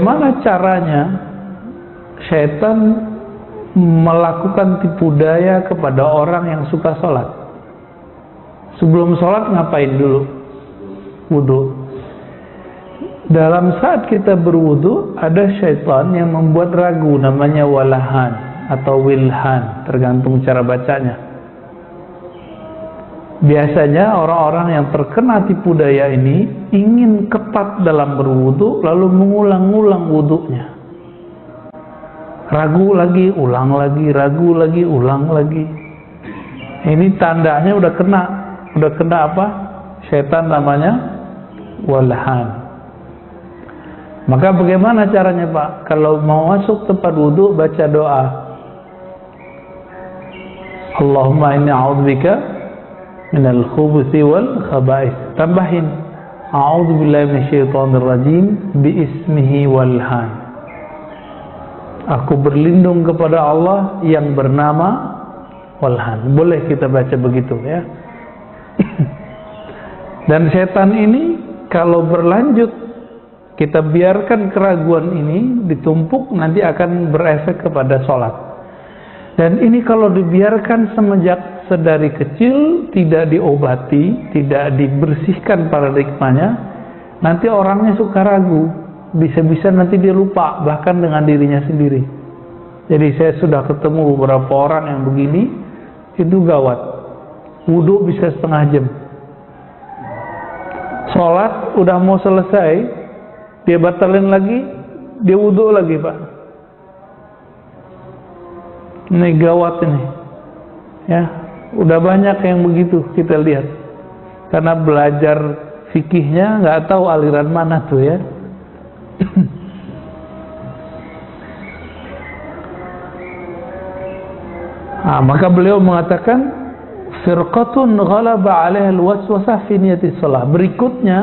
bagaimana caranya syaitan melakukan tipu daya kepada orang yang suka sholat? Sebelum sholat ngapain dulu? Wudu. Dalam saat kita berwudu, ada syaitan yang membuat ragu, namanya walahan atau wilhan, tergantung cara bacanya. Biasanya orang-orang yang terkena tipu daya ini ingin ketat dalam berwudu, lalu mengulang-ulang wudunya. Ragu lagi, ulang lagi, ragu lagi, ulang lagi. Ini tandanya udah kena apa? Syaitan namanya walahan. Maka bagaimana caranya, Pak? Kalau mau masuk tempat wudu, baca doa. Allahumma inni a'udzubika minal khubuthi wal khaba'ith. Tambahin, a'udzubillahi minasyaitonir rajim biismihi walhan. Aku berlindung kepada Allah yang bernama walhan. Boleh kita baca begitu ya. Dan setan ini kalau berlanjut, kita biarkan keraguan ini ditumpuk, nanti akan berefek kepada sholat. Dan ini kalau dibiarkan semenjak sedari kecil, tidak diobati, tidak dibersihkan paradigmanya, nanti orangnya suka ragu. Bisa-bisa nanti dia lupa, bahkan dengan dirinya sendiri. Jadi saya sudah ketemu beberapa orang yang begini, itu gawat. Wudu bisa setengah jam. Sholat udah mau selesai, dia batalin lagi, dia wudu lagi, Pak. Ini gawat ini. Ya, udah banyak yang begitu kita lihat. Karena belajar fikihnya nggak tahu aliran mana tuh ya. Maka beliau mengatakan firqatun ghalaba 'alaiha al-waswasah fi niyatis shalah. Berikutnya,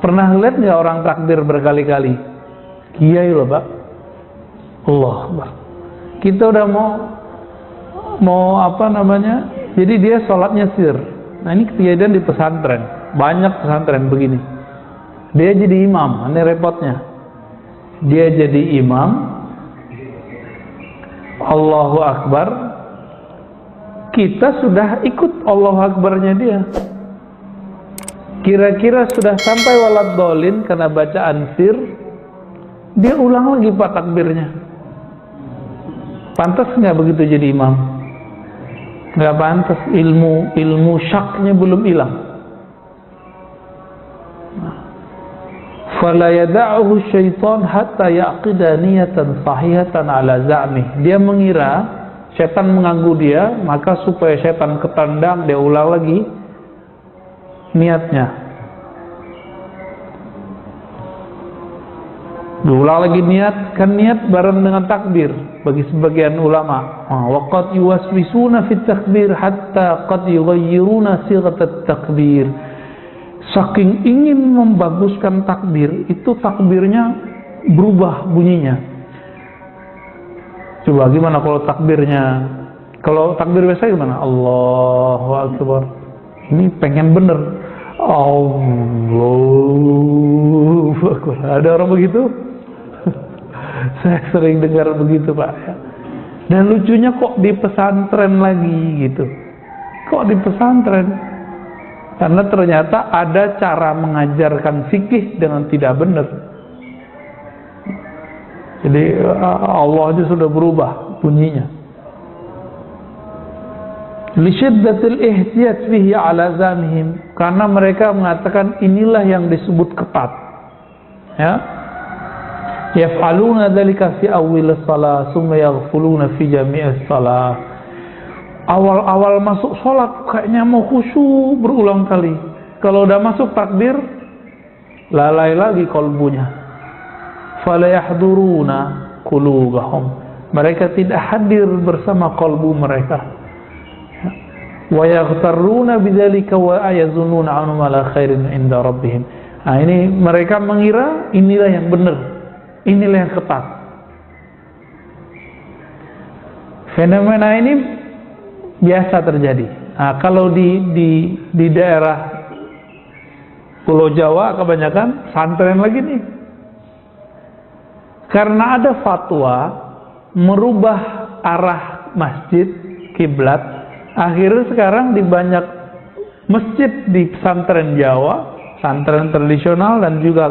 pernah lihat nggak orang takbir berkali-kali? Kiai loh, Pak. Allah, Pak. Kita udah mau apa namanya? Jadi dia sholatnya sir. Nah, ini kejadian di pesantren. Banyak pesantren begini. Dia jadi imam, ini repotnya. Dia jadi imam, Allahu Akbar, kita sudah ikut Allahu Akbarnya dia. Kira-kira sudah sampai walad dolin karena bacaan sir, dia ulang lagi Pak takbirnya. Pantas nggak begitu jadi imam? Nggak pantas, ilmu syaknya belum hilang. Fala yada'uhu syaitan hatta yaqida niyatan sahihatan ala za'mih. Dia mengira setan mengganggu dia, maka supaya setan ketendang, dia ulang lagi niatnya. Diulang lagi niat, kan niat bareng dengan takbir bagi sebagian ulama. Waqad yuwaswisuna fit takbir hatta qad yughayyiruna sighatat takbir. Saking ingin membaguskan takbir, itu takbirnya berubah bunyinya. Coba gimana kalau takbirnya? Kalau takbir biasa gimana? Allahu Akbar. Ini pengen bener. Allahu Akbar. Ada orang begitu? Saya sering dengar begitu, Pak. Dan lucunya kok di pesantren lagi gitu. Kok di pesantren? Karena ternyata ada cara mengajarkan fikih dengan tidak benar. Jadi Allah aja sudah berubah bunyinya. Lisyiddatil ihtiyat fihi ala zamihim, karena mereka mengatakan inilah yang disebut ketat. Ya. Yaf'aluna dzalika fi awwil shalah, tsumma yaghfuluna fi jami'is shalah. Awal-awal masuk sholat kayaknya mau khusyuk berulang kali. Kalau udah masuk takbir, lalai lagi kolbunya. Fala yahduruna qulubahum. Mereka tidak hadir bersama kolbu mereka. Wa yaghtarruna bidzalika wa ayazunnuna annahum ala khairin inda rabbihim. Nah, ini mereka mengira inilah yang benar. Inilah yang ketat. Fenomena ini biasa terjadi. Nah, kalau di daerah Pulau Jawa kebanyakan santren lagi nih. Karena ada fatwa merubah arah masjid kiblat, akhirnya sekarang di banyak masjid di pesantren Jawa, pesantren tradisional dan juga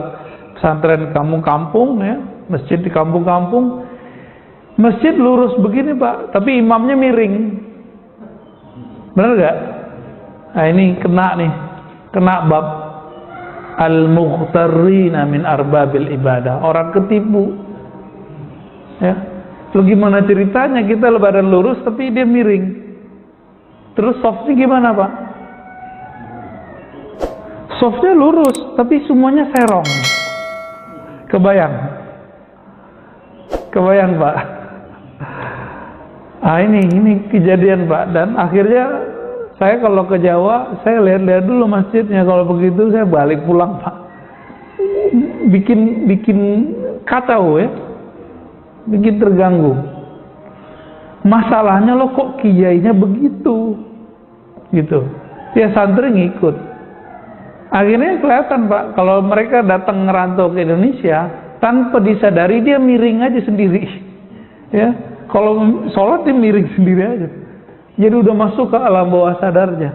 pesantren kampung-kampung ya, masjid di kampung-kampung, masjid lurus begini Pak, tapi imamnya miring. Benar gak? Nah ini kena bab al-mughtarrina min arbabil ibadah, orang ketipu ya. Lu gimana ceritanya kita badan lurus tapi dia miring, terus softnya gimana Pak? Softnya lurus tapi semuanya serong. Kebayang Pak. Ah ini kejadian Pak, dan akhirnya saya kalau ke Jawa, saya lihat-lihat dulu masjidnya. Kalau begitu saya balik pulang Pak. Bikin kacau ya, bikin terganggu. Masalahnya lo kok kiyainya begitu, gitu. Ya santri ngikut. Akhirnya kelihatan Pak, kalau mereka datang ngerantau ke Indonesia, tanpa disadari dia miring aja sendiri. Ya, kalau sholat dia miring sendiri aja. Jadi udah masuk ke alam bawah sadarnya.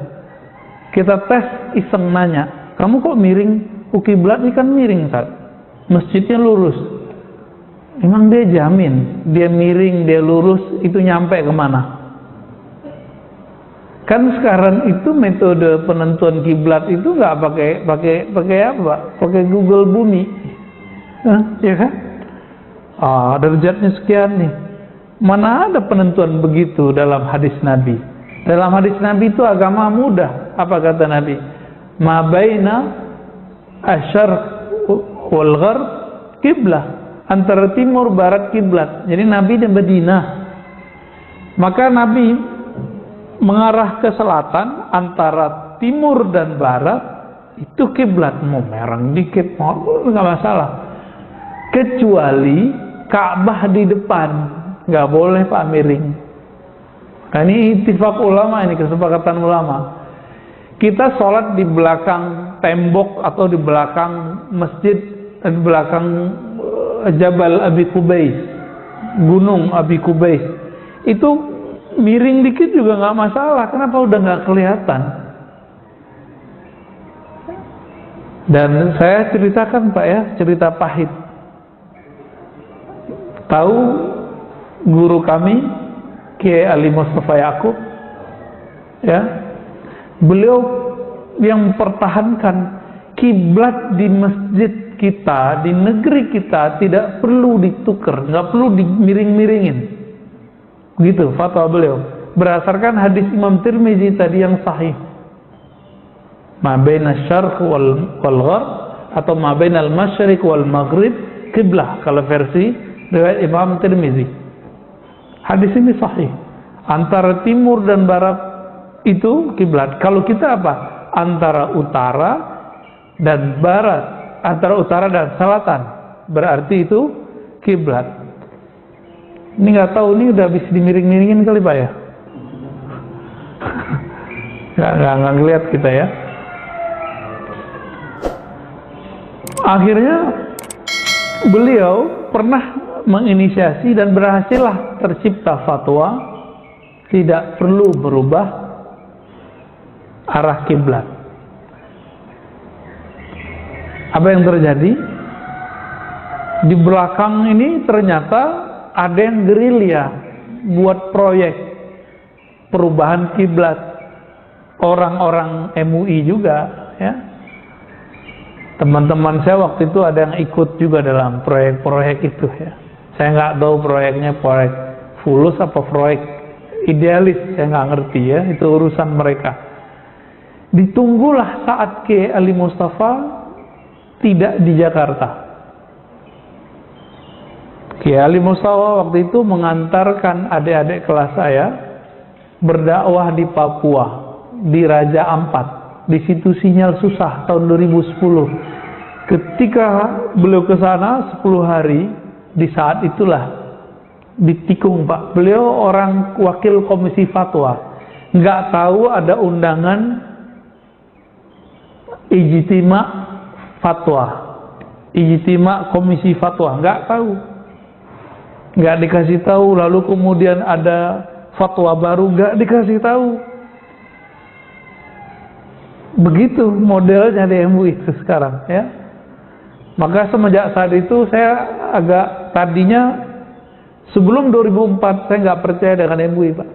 Kita tes iseng nanya, kamu kok miring? Kiblat ini kan miring Ustaz. Masjidnya lurus. Emang dia jamin dia miring, dia lurus itu nyampe kemana? Kan sekarang itu metode penentuan kiblat itu nggak pakai apa? Pakai Google Bumi, ya kan? Derajatnya sekian nih. Mana ada penentuan begitu dalam hadis Nabi? Dalam hadis Nabi itu agama mudah. Apa kata Nabi? Ma baina asyarq wal gharb kiblah. Antara timur barat kiblat. Jadi Nabi di Madinah. Maka Nabi mengarah ke selatan, antara timur dan barat itu kiblat. Mau merang dikit mau nggak masalah. Kecuali Ka'bah di depan. Nggak boleh Pak miring. Nah, ini ittifaq ulama, ini kesepakatan ulama. Kita sholat di belakang tembok atau di belakang masjid, di belakang Jabal Abi Qubais, Gunung Abi Qubais. Itu miring dikit juga nggak masalah. Kenapa udah nggak kelihatan? Dan saya ceritakan Pak ya, cerita pahit. Tahu guru kami Kiai Ali Mustafa Yaqub ya, beliau yang mempertahankan kiblat di masjid kita, di negeri kita tidak perlu ditukar, nggak perlu dimiring-miringin, gitu fatwa beliau berdasarkan hadis Imam Tirmizi tadi yang sahih, ma baina syarq wal gharb atau ma baina al masyriq wal maghrib kiblah kalau versi riwayat Imam Tirmizi. Hadis ini sahih. Antara timur dan barat itu kiblat. Kalau kita apa? Antara utara dan barat, antara utara dan selatan, berarti itu kiblat. Ini nggak tahu, ini udah habis dimiring-miringin kali Pak ya? nggak ngeliat kita ya. Akhirnya beliau pernah menginisiasi dan berhasillah tercipta fatwa tidak perlu berubah arah kiblat. Apa yang terjadi? Di belakang ini ternyata ada yang gerilya buat proyek perubahan kiblat, orang-orang MUI juga ya. Teman-teman saya waktu itu ada yang ikut juga dalam proyek-proyek itu ya. Saya nggak tahu proyeknya proyek fulus apa proyek idealis, saya nggak ngerti ya, itu urusan mereka. Ditunggulah saat Kiai Ali Mustafa tidak di Jakarta. Kiai Ali Mustafa waktu itu mengantarkan adik-adik kelas saya berdakwah di Papua, di Raja Ampat. Di situ sinyal susah tahun 2010. Ketika beliau ke sana 10 hari, di saat itulah ditikung Pak. Beliau orang wakil komisi fatwa, nggak tahu ada undangan ijtima fatwa, ijtima komisi fatwa, nggak tahu. nggak dikasih tahu, lalu kemudian ada fatwa baru nggak dikasih tahu. Begitu modelnya di MUI itu sekarang, ya. Maka semenjak saat itu saya agak, tadinya sebelum 2004 saya nggak percaya dengan MUI, Pak.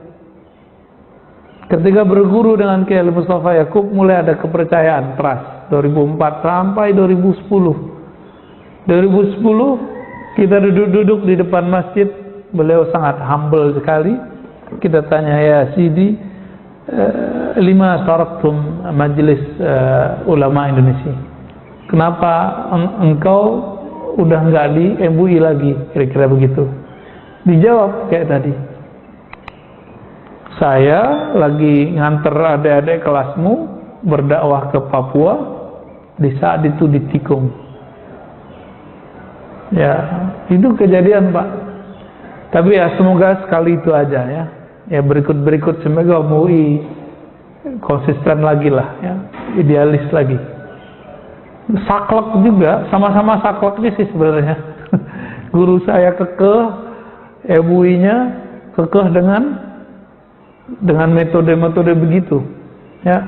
Ketika berguru dengan Kiai Mustafa Yakub mulai ada kepercayaan, trust. 2004 sampai 2010. 2010 kita duduk-duduk di depan masjid, beliau sangat humble sekali. Kita tanya, ya Sidi, lima taraktum majelis ulama Indonesia, kenapa engkau udah nggak di MUI lagi, kira-kira begitu. Dijawab kayak tadi, saya lagi nganter adik-adik kelasmu berdakwah ke Papua, di saat itu ditikung. Ya, itu kejadian, Pak. Tapi ya semoga sekali itu aja, ya. Ya berikut-berikut semoga MUI konsisten lagi lah, ya, idealis lagi. Saklek juga, sama-sama sakleknya sih sebenarnya. Guru saya kekeh, MUI-nya kekeh dengan metode-metode begitu, ya.